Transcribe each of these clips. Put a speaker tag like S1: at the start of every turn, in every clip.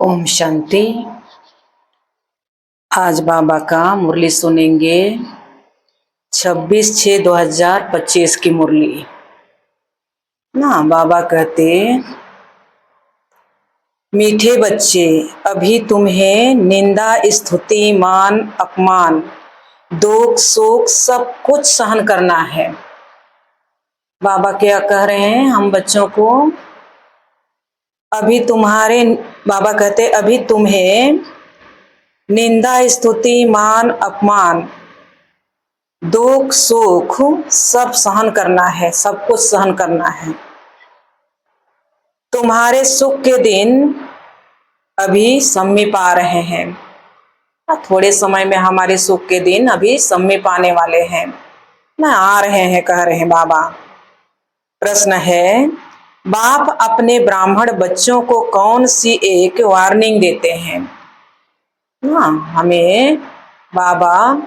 S1: ओम शांति। आज बाबा का मुरली सुनेंगे 26/6/2025 की मुरली ना। बाबा कहते, मीठे बच्चे, अभी तुम्हें निंदा, स्तुति, मान, अपमान, दुख, सुख सब कुछ सहन करना है। बाबा क्या कह रहे हैं हम बच्चों को? बाबा कहते अभी तुम्हें निंदा, स्तुति, मान, अपमान, दुख, सुख सब सहन करना है, सब कुछ सहन करना है। तुम्हारे सुख के दिन अभी समीप आ रहे हैं। थोड़े समय में हमारे सुख के दिन अभी समीप आने वाले हैं ना, आ रहे हैं, कह रहे हैं बाबा। प्रश्न है, बाप अपने ब्राह्मण बच्चों को कौन सी एक वार्निंग देते हैं? हमें बाबा,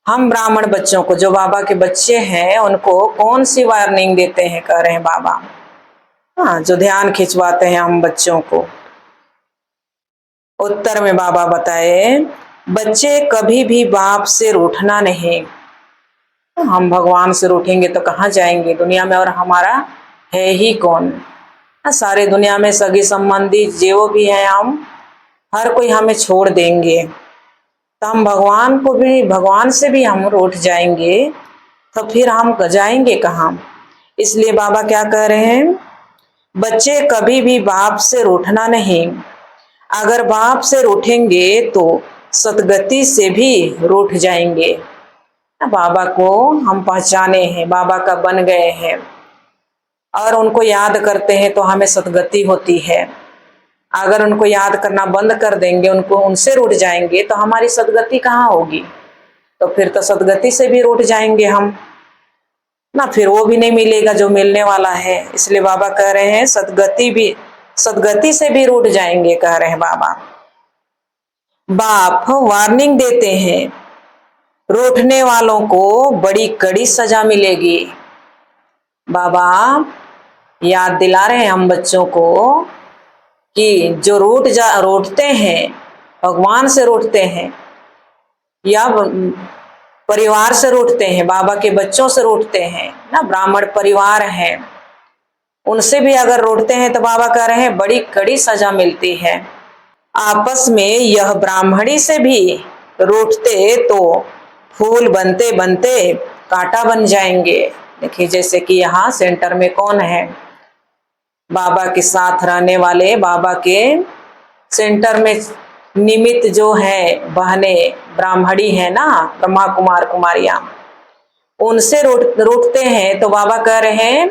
S1: हम ब्राह्मण बच्चों को, जो बाबा के बच्चे हैं, उनको कौन सी वार्निंग देते हैं, कह रहे हैं बाबा। जो ध्यान खिंचवाते हैं हम बच्चों को। उत्तर में बाबा बताए, बच्चे कभी भी बाप से रूठना नहीं। हम भगवान से रूठेंगे तो कहाँ जाएंगे दुनिया में, और हमारा है ही कौन? सारे दुनिया में सगी संबंधी जो भी है, हम हर कोई हमें छोड़ देंगे, तो हम भगवान से भी हम रूठ जाएंगे, तो फिर हम जाएंगे कहाँ? इसलिए बाबा क्या कह रहे हैं, बच्चे कभी भी बाप से रूठना नहीं। अगर बाप से रूठेंगे तो सदगति से भी रूठ जाएंगे। बाबा को हम पहचाने हैं, बाबा का बन गए हैं, और उनको याद करते हैं तो हमें सदगति होती है। अगर उनको याद करना बंद कर देंगे, उनसे रूठ जाएंगे, तो हमारी सदगति कहाँ होगी? तो फिर तो सदगति से भी रूठ जाएंगे हम ना, फिर वो भी नहीं मिलेगा जो मिलने वाला है। इसलिए बाबा कह रहे हैं सदगति से भी रूठ जाएंगे, कह रहे हैं बाबा। बाप वार्निंग देते हैं, रूठने वालों को बड़ी कड़ी सजा मिलेगी। बाबा याद दिला रहे हैं हम बच्चों को कि जो रूठते हैं, भगवान से रूठते हैं या परिवार से रूठते हैं, बाबा के बच्चों से रूठते हैं ना, ब्राह्मण परिवार है, उनसे भी अगर रूठते हैं तो बाबा कह रहे हैं बड़ी कड़ी सजा मिलती है। आपस में यह ब्राह्मणी से भी रूठते तो फूल बनते बनते कांटा बन जाएंगे। देखिए, जैसे कि यहाँ सेंटर में कौन है? बाबा के साथ रहने वाले, बाबा के सेंटर में निमित्त जो है बहने ब्राह्मणी है ना, ब्रह्मा कुमार कुमारियां, उनसे रूठते हैं तो बाबा कह रहे हैं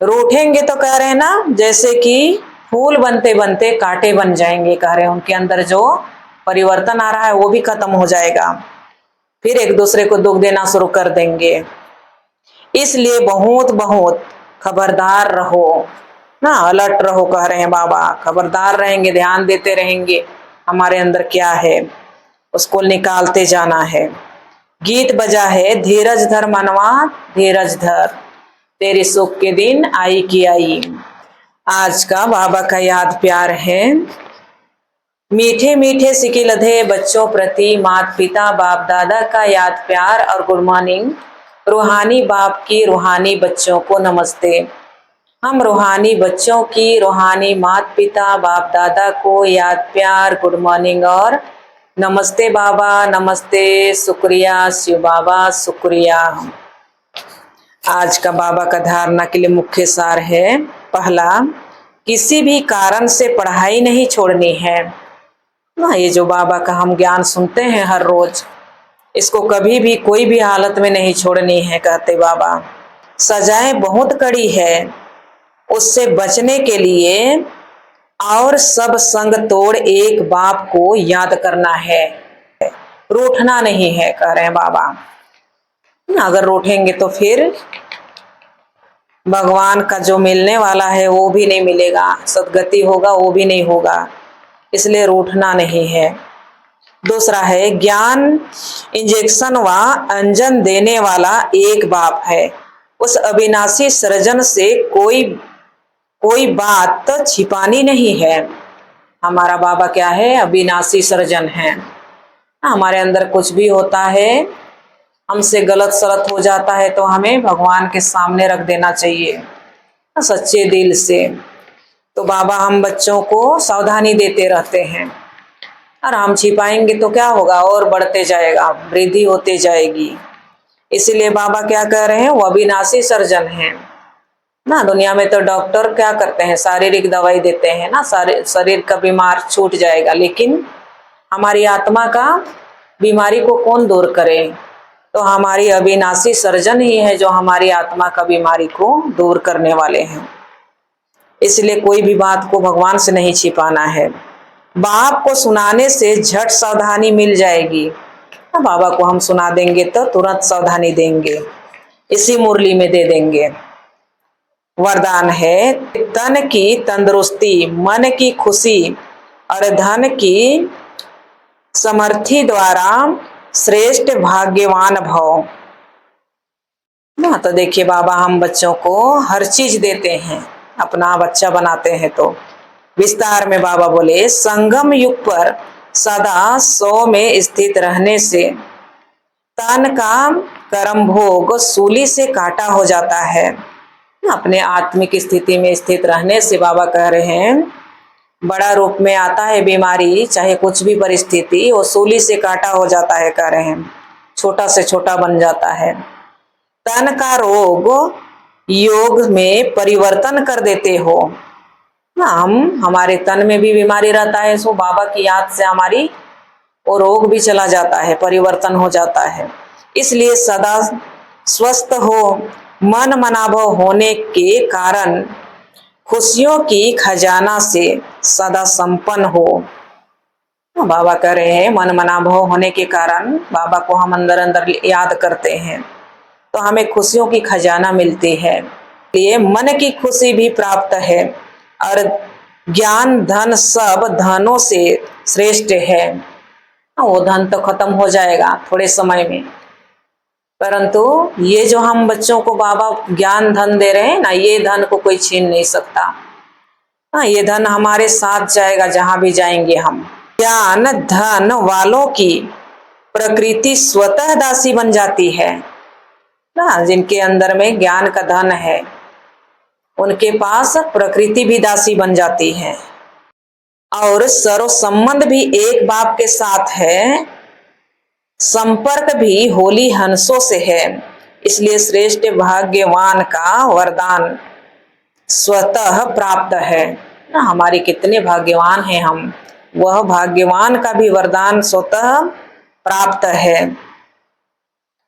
S1: रूठेंगे तो कह रहे हैं ना, जैसे कि फूल बनते बनते कांटे बन जाएंगे, कह रहे हैं। उनके अंदर जो परिवर्तन आ रहा है वो भी खत्म हो जाएगा, फिर एक दूसरे को दुख देना शुरू कर देंगे। इसलिए बहुत बहुत खबरदार रहो ना, अलर्ट रहो, कह रहे हैं बाबा। खबरदार रहेंगे, ध्यान देते रहेंगे हमारे अंदर क्या है, उसको निकालते जाना है। गीत बजा है, धीरज धर मनवा धीरज धर, तेरे सुख के दिन आई की आई। आज का बाबा का याद प्यार है। मीठे मीठे सिके लधे बच्चों प्रति माता पिता बाप दादा का याद प्यार और गुड मॉर्निंग। रूहानी बाप की रूहानी बच्चों को नमस्ते। हम रूहानी बच्चों की रूहानी माता पिता बाप दादा को याद प्यार, गुड मॉर्निंग और नमस्ते बाबा, नमस्ते, शुक्रिया शिव बाबा, शुक्रिया। आज का बाबा का धारणा के लिए मुख्य सार है, पहला, किसी भी कारण से पढ़ाई नहीं छोड़नी है ना। ये जो बाबा का हम ज्ञान सुनते हैं हर रोज, इसको कभी भी कोई भी हालत में नहीं छोड़नी है, कहते बाबा। सजाएं बहुत कड़ी है, उससे बचने के लिए और सब संग तोड़ एक बाप को याद करना है, रूठना नहीं है, कह रहे हैं बाबा। अगर रूठेंगे तो फिर भगवान का जो मिलने वाला है वो भी नहीं मिलेगा, सदगति होगा वो भी नहीं होगा, इसलिए रूठना नहीं है। दूसरा है, ज्ञान इंजेक्शन व अंजन देने वाला एक बाप है। उस अविनाशी सृजन से कोई बात छिपानी नहीं है। हमारा बाबा क्या है? अविनाशी सर्जन है। हमारे अंदर कुछ भी होता है, हमसे गलत सलत हो जाता है तो हमें भगवान के सामने रख देना चाहिए सच्चे दिल से। तो बाबा हम बच्चों को सावधानी देते रहते हैं, और हम छिपाएंगे तो क्या होगा? और बढ़ते जाएगा, वृद्धि होती जाएगी। इसीलिए बाबा क्या कह रहे हैं? वो अविनाशी सर्जन है ना। दुनिया में तो डॉक्टर क्या करते हैं? शारीरिक दवाई देते हैं ना, सारे शरीर का बीमार छूट जाएगा, लेकिन हमारी आत्मा का बीमारी को कौन दूर करे? तो हमारी अविनाशी सर्जन ही है जो हमारी आत्मा का बीमारी को दूर करने वाले हैं। इसलिए कोई भी बात को भगवान से नहीं छिपाना है। बाप को सुनाने से झट सावधानी मिल जाएगी। बाबा को हम सुना देंगे तो तुरंत सावधानी देंगे, इसी मुरली में दे देंगे। वरदान है तन की तंदुरुस्ती, मन की खुशी और धन की समर्थि द्वारा श्रेष्ठ भाग्यवान भव। ना तो देखिए बाबा हम बच्चों को हर चीज देते हैं, अपना बच्चा बनाते हैं। तो विस्तार में बाबा बोले संगम युग पर सदा 100 में स्थित रहने से तन का कर्म भोग सूली से काटा हो जाता है। अपने आत्मिक स्थिति में स्थित रहने से बाबा कह रहे हैं बड़ा रूप में आता है बीमारी, चाहे कुछ भी परिस्थिति, वो सूली से काटा हो जाता है, कह रहे हैं छोटा से छोटा बन जाता है। तन का रोग योग में परिवर्तन कर देते हो ना। हमारे तन में भी बीमारी रहता है, सो बाबा की याद से हमारी वो रोग भी चला जाता है, परिवर्तन हो जाता है। इसलिए सदा स्वस्थ हो, मन मनाभव होने के कारण खुशियों की खजाना से सदा संपन्न हो। बाबा कह रहे हैं मन मनाभव होने के कारण बाबा को हम अंदर अंदर याद करते हैं तो हमें खुशियों की खजाना मिलती है। ये मन की खुशी भी प्राप्त है और ज्ञान धन सब धनों से श्रेष्ठ है। वो धन तो खत्म हो जाएगा थोड़े समय में, परंतु ये जो हम बच्चों को बाबा ज्ञान धन दे रहे हैं ना, ये धन को कोई छीन नहीं सकता। हाँ, ये धन हमारे साथ जाएगा जहां भी जाएंगे हम। ज्ञान धन वालों की प्रकृति स्वतः दासी बन जाती है ना। जिनके अंदर में ज्ञान का धन है उनके पास प्रकृति भी दासी बन जाती है, और सर्व संबंध भी एक बाप के साथ है, संपर्क भी होली हंसों से है। इसलिए श्रेष्ठ भाग्यवान का वरदान स्वतः प्राप्त है ना। हमारे कितने भाग्यवान हैं हम, वह भाग्यवान का भी वरदान स्वतः प्राप्त है।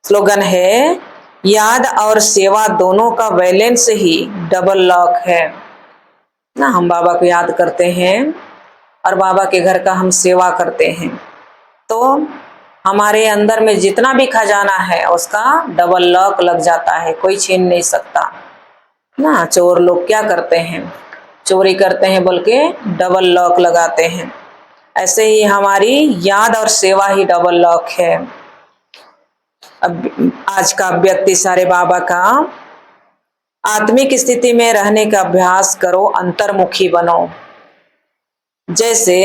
S1: स्लोगन है याद और सेवा दोनों का बैलेंस ही डबल लॉक है ना। हम बाबा को याद करते हैं और बाबा के घर का हम सेवा करते हैं तो हमारे अंदर में जितना भी खजाना है उसका डबल लॉक लग जाता है, कोई छीन नहीं सकता ना। चोर लोग क्या करते हैं? चोरी करते हैं बोल के डबल लॉक लगाते हैं। ऐसे ही हमारी याद और सेवा ही डबल लॉक है। अब आज का व्यक्ति सारे बाबा का आत्मिक स्थिति में रहने का अभ्यास करो, अंतर्मुखी बनो। जैसे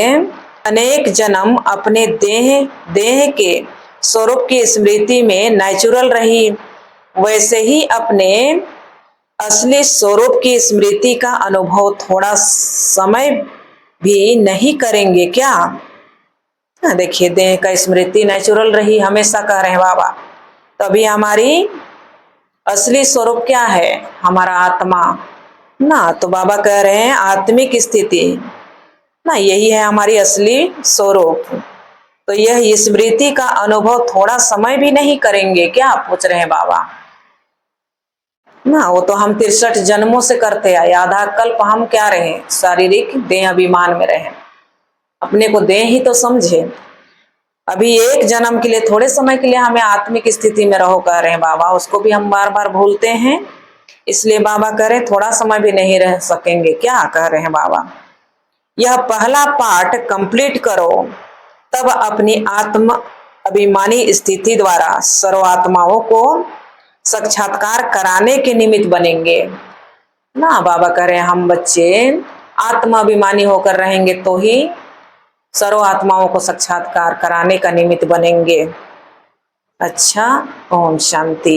S1: अनेक जन्म अपने देह के स्वरूप की स्मृति में नेचुरल रही, वैसे ही अपने असली स्वरूप की स्मृति का अनुभव थोड़ा समय भी नहीं करेंगे क्या? देखिए देह का स्मृति नेचुरल रही, हमेशा कह रहे हैं बाबा, तभी हमारी असली स्वरूप क्या है? हमारा आत्मा ना। तो बाबा कह रहे हैं आत्मिक स्थिति ना, यही है हमारी असली स्वरूप। तो यह स्मृति का अनुभव थोड़ा समय भी नहीं करेंगे क्या? पूछ रहे हैं बाबा ना। वो तो हम 63 जन्मों से करते आए, आधा कल्प हम क्या रहे? शारीरिक देह अभिमान में रहे, अपने को देह ही तो समझे। अभी एक जन्म के लिए, थोड़े समय के लिए हमें आत्मिक स्थिति में रहो कह रहे हैं बाबा, उसको भी हम बार बार भूलते हैं। इसलिए बाबा कह रहे हैं थोड़ा समय भी नहीं रह सकेंगे क्या? कह रहे हैं बाबा यह पहला पार्ट कंप्लीट करो, तब अपनी आत्म अभिमानी स्थिति द्वारा सर्वात्माओं को साक्षात्कार कराने के निमित्त बनेंगे ना। बाबा कह रहे हैं हम बच्चे आत्म अभिमानी होकर रहेंगे तो ही सर्व आत्माओं को साक्षात्कार कराने का निमित्त बनेंगे। अच्छा, ओम शांति।